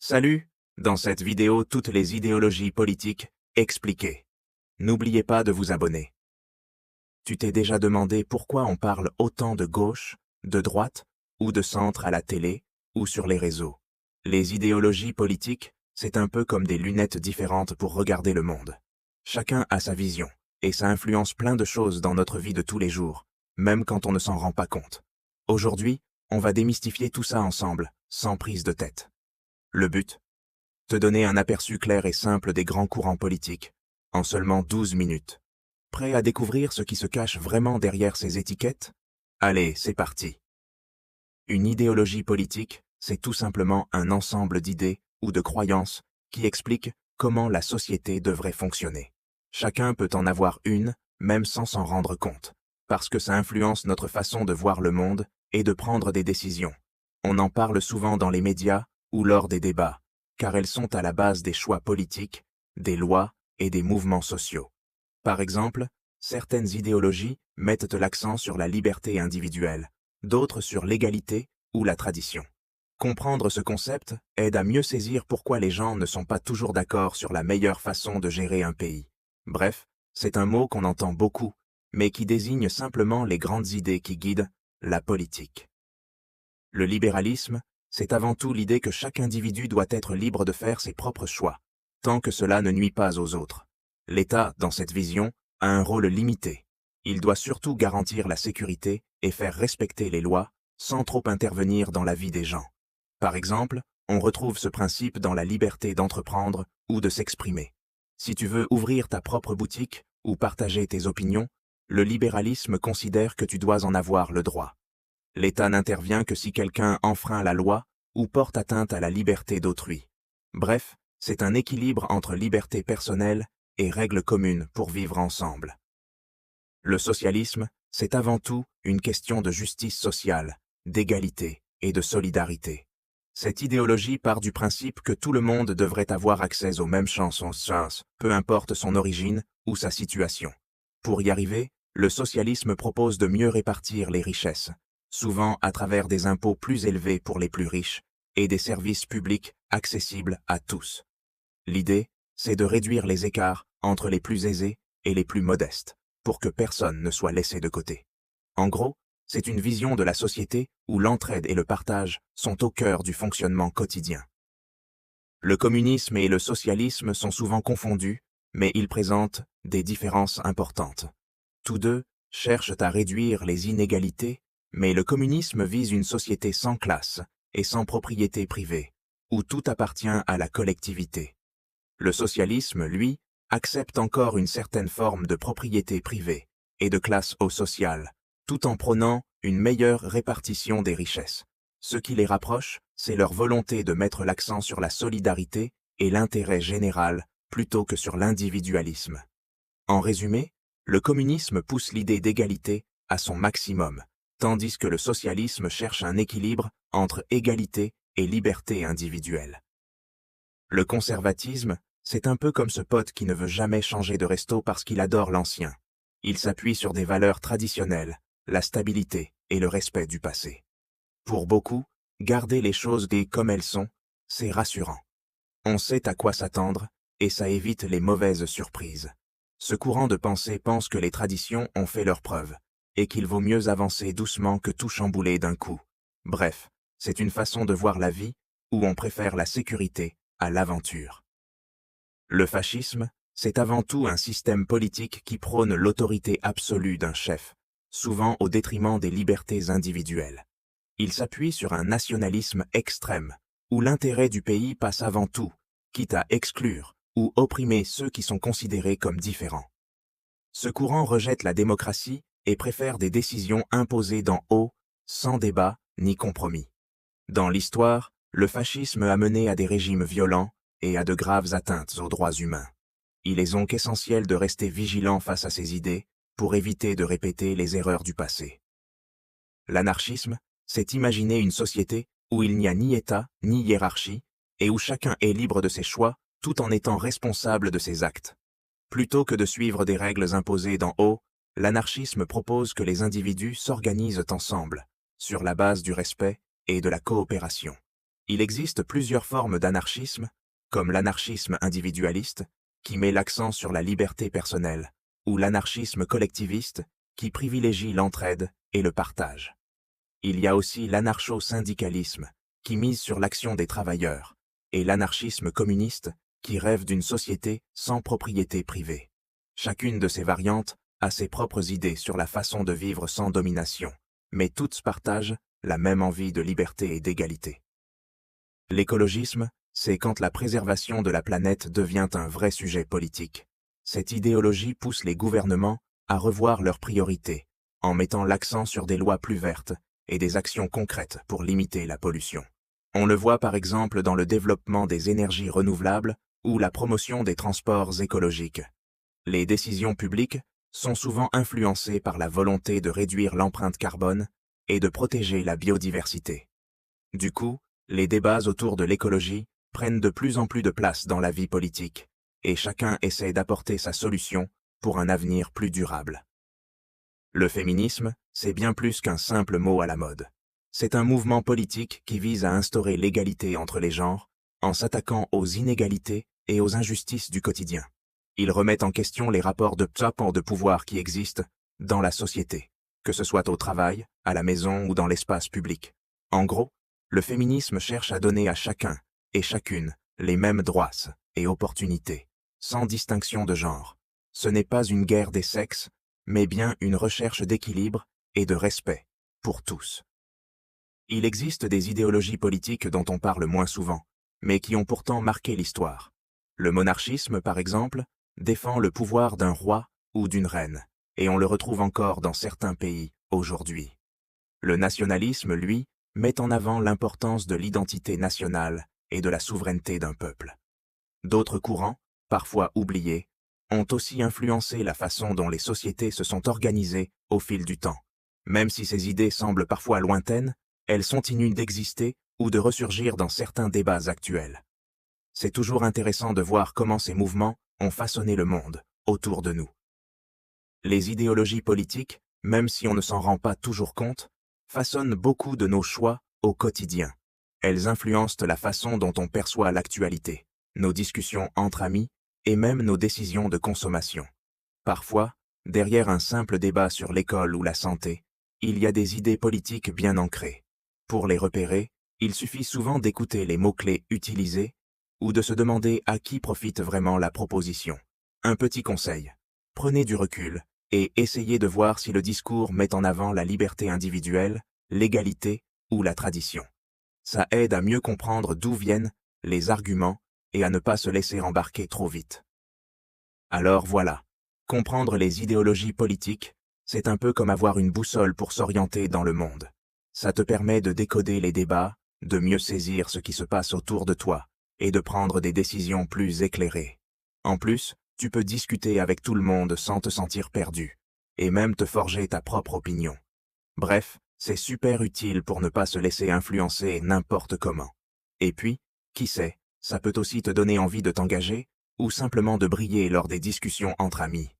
Salut! Dans cette vidéo, toutes les idéologies politiques expliquées. N'oubliez pas de vous abonner. Tu t'es déjà demandé pourquoi on parle autant de gauche, de droite ou de centre à la télé ou sur les réseaux? Les idéologies politiques, c'est un peu comme des lunettes différentes pour regarder le monde. Chacun a sa vision, et ça influence plein de choses dans notre vie de tous les jours, même quand on ne s'en rend pas compte. Aujourd'hui, on va démystifier tout ça ensemble, sans prise de tête. Le but? Te donner un aperçu clair et simple des grands courants politiques, en seulement 12 minutes. Prêt à découvrir ce qui se cache vraiment derrière ces étiquettes? Allez, c'est parti. Une idéologie politique, c'est tout simplement un ensemble d'idées ou de croyances qui expliquent comment la société devrait fonctionner. Chacun peut en avoir une, même sans s'en rendre compte, parce que ça influence notre façon de voir le monde et de prendre des décisions. On en parle souvent dans les médias ou lors des débats, car elles sont à la base des choix politiques, des lois et des mouvements sociaux. Par exemple, certaines idéologies mettent l'accent sur la liberté individuelle, d'autres sur l'égalité ou la tradition. Comprendre ce concept aide à mieux saisir pourquoi les gens ne sont pas toujours d'accord sur la meilleure façon de gérer un pays. Bref, c'est un mot qu'on entend beaucoup, mais qui désigne simplement les grandes idées qui guident la politique. Le libéralisme, c'est avant tout l'idée que chaque individu doit être libre de faire ses propres choix, tant que cela ne nuit pas aux autres. L'État, dans cette vision, a un rôle limité. Il doit surtout garantir la sécurité et faire respecter les lois, sans trop intervenir dans la vie des gens. Par exemple, on retrouve ce principe dans la liberté d'entreprendre ou de s'exprimer. Si tu veux ouvrir ta propre boutique ou partager tes opinions, le libéralisme considère que tu dois en avoir le droit. L'État n'intervient que si quelqu'un enfreint la loi ou porte atteinte à la liberté d'autrui. Bref, c'est un équilibre entre liberté personnelle et règles communes pour vivre ensemble. Le socialisme, c'est avant tout une question de justice sociale, d'égalité et de solidarité. Cette idéologie part du principe que tout le monde devrait avoir accès aux mêmes chances, peu importe son origine ou sa situation. Pour y arriver, le socialisme propose de mieux répartir les richesses, souvent à travers des impôts plus élevés pour les plus riches et des services publics accessibles à tous. L'idée, c'est de réduire les écarts entre les plus aisés et les plus modestes, pour que personne ne soit laissé de côté. En gros, c'est une vision de la société où l'entraide et le partage sont au cœur du fonctionnement quotidien. Le communisme et le socialisme sont souvent confondus, mais ils présentent des différences importantes. Tous deux cherchent à réduire les inégalités, mais le communisme vise une société sans classe et sans propriété privée, où tout appartient à la collectivité. Le socialisme, lui, accepte encore une certaine forme de propriété privée et de classe sociale, tout en prônant une meilleure répartition des richesses. Ce qui les rapproche, c'est leur volonté de mettre l'accent sur la solidarité et l'intérêt général plutôt que sur l'individualisme. En résumé, le communisme pousse l'idée d'égalité à son maximum, tandis que le socialisme cherche un équilibre entre égalité et liberté individuelle. Le conservatisme, c'est un peu comme ce pote qui ne veut jamais changer de resto parce qu'il adore l'ancien. Il s'appuie sur des valeurs traditionnelles, la stabilité et le respect du passé. Pour beaucoup, garder les choses comme elles sont, c'est rassurant. On sait à quoi s'attendre et ça évite les mauvaises surprises. Ce courant de pensée pense que les traditions ont fait leurs preuves et qu'il vaut mieux avancer doucement que tout chambouler d'un coup. Bref, c'est une façon de voir la vie où on préfère la sécurité à l'aventure. Le fascisme, c'est avant tout un système politique qui prône l'autorité absolue d'un chef, souvent au détriment des libertés individuelles. Il s'appuie sur un nationalisme extrême, où l'intérêt du pays passe avant tout, quitte à exclure ou opprimer ceux qui sont considérés comme différents. Ce courant rejette la démocratie et préfère des décisions imposées d'en haut, sans débat ni compromis. Dans l'histoire, le fascisme a mené à des régimes violents et à de graves atteintes aux droits humains. Il est donc essentiel de rester vigilant face à ces idées pour éviter de répéter les erreurs du passé. L'anarchisme, c'est imaginer une société où il n'y a ni État ni hiérarchie et où chacun est libre de ses choix tout en étant responsable de ses actes. Plutôt que de suivre des règles imposées d'en haut, l'anarchisme propose que les individus s'organisent ensemble, sur la base du respect et de la coopération. Il existe plusieurs formes d'anarchisme, comme l'anarchisme individualiste, qui met l'accent sur la liberté personnelle, ou l'anarchisme collectiviste, qui privilégie l'entraide et le partage. Il y a aussi l'anarcho-syndicalisme, qui mise sur l'action des travailleurs, et l'anarchisme communiste, qui rêve d'une société sans propriété privée. Chacune de ces variantes a ses propres idées sur la façon de vivre sans domination, mais toutes partagent la même envie de liberté et d'égalité. L'écologisme, c'est quand la préservation de la planète devient un vrai sujet politique. Cette idéologie pousse les gouvernements à revoir leurs priorités, en mettant l'accent sur des lois plus vertes et des actions concrètes pour limiter la pollution. On le voit par exemple dans le développement des énergies renouvelables ou la promotion des transports écologiques. Les décisions publiques sont souvent influencées par la volonté de réduire l'empreinte carbone et de protéger la biodiversité. Du coup, les débats autour de l'écologie prennent de plus en plus de place dans la vie politique, et chacun essaie d'apporter sa solution pour un avenir plus durable. Le féminisme, c'est bien plus qu'un simple mot à la mode. C'est un mouvement politique qui vise à instaurer l'égalité entre les genres, en s'attaquant aux inégalités et aux injustices du quotidien. Il remet en question les rapports de pouvoir qui existent dans la société, que ce soit au travail, à la maison ou dans l'espace public. En gros, le féminisme cherche à donner à chacun et chacune les mêmes droits et opportunités, sans distinction de genre. Ce n'est pas une guerre des sexes, mais bien une recherche d'équilibre et de respect pour tous. Il existe des idéologies politiques dont on parle moins souvent, mais qui ont pourtant marqué l'histoire. Le monarchisme, par exemple, défend le pouvoir d'un roi ou d'une reine, et on le retrouve encore dans certains pays aujourd'hui. Le nationalisme, lui, met en avant l'importance de l'identité nationale et de la souveraineté d'un peuple. D'autres courants, parfois oubliés, ont aussi influencé la façon dont les sociétés se sont organisées au fil du temps. Même si ces idées semblent parfois lointaines, elles continuent d'exister ou de ressurgir dans certains débats actuels. C'est toujours intéressant de voir comment ces mouvements ont façonné le monde autour de nous. Les idéologies politiques, même si on ne s'en rend pas toujours compte, façonnent beaucoup de nos choix au quotidien. Elles influencent la façon dont on perçoit l'actualité, nos discussions entre amis et même nos décisions de consommation. Parfois, derrière un simple débat sur l'école ou la santé, il y a des idées politiques bien ancrées. Pour les repérer, il suffit souvent d'écouter les mots-clés utilisés ou de se demander à qui profite vraiment la proposition. Un petit conseil, prenez du recul et essayez de voir si le discours met en avant la liberté individuelle, l'égalité ou la tradition. Ça aide à mieux comprendre d'où viennent les arguments et à ne pas se laisser embarquer trop vite. Alors voilà, comprendre les idéologies politiques, c'est un peu comme avoir une boussole pour s'orienter dans le monde. Ça te permet de décoder les débats, de mieux saisir ce qui se passe autour de toi et de prendre des décisions plus éclairées. En plus, tu peux discuter avec tout le monde sans te sentir perdu, et même te forger ta propre opinion. Bref, c'est super utile pour ne pas se laisser influencer n'importe comment. Et puis, qui sait, ça peut aussi te donner envie de t'engager, ou simplement de briller lors des discussions entre amis.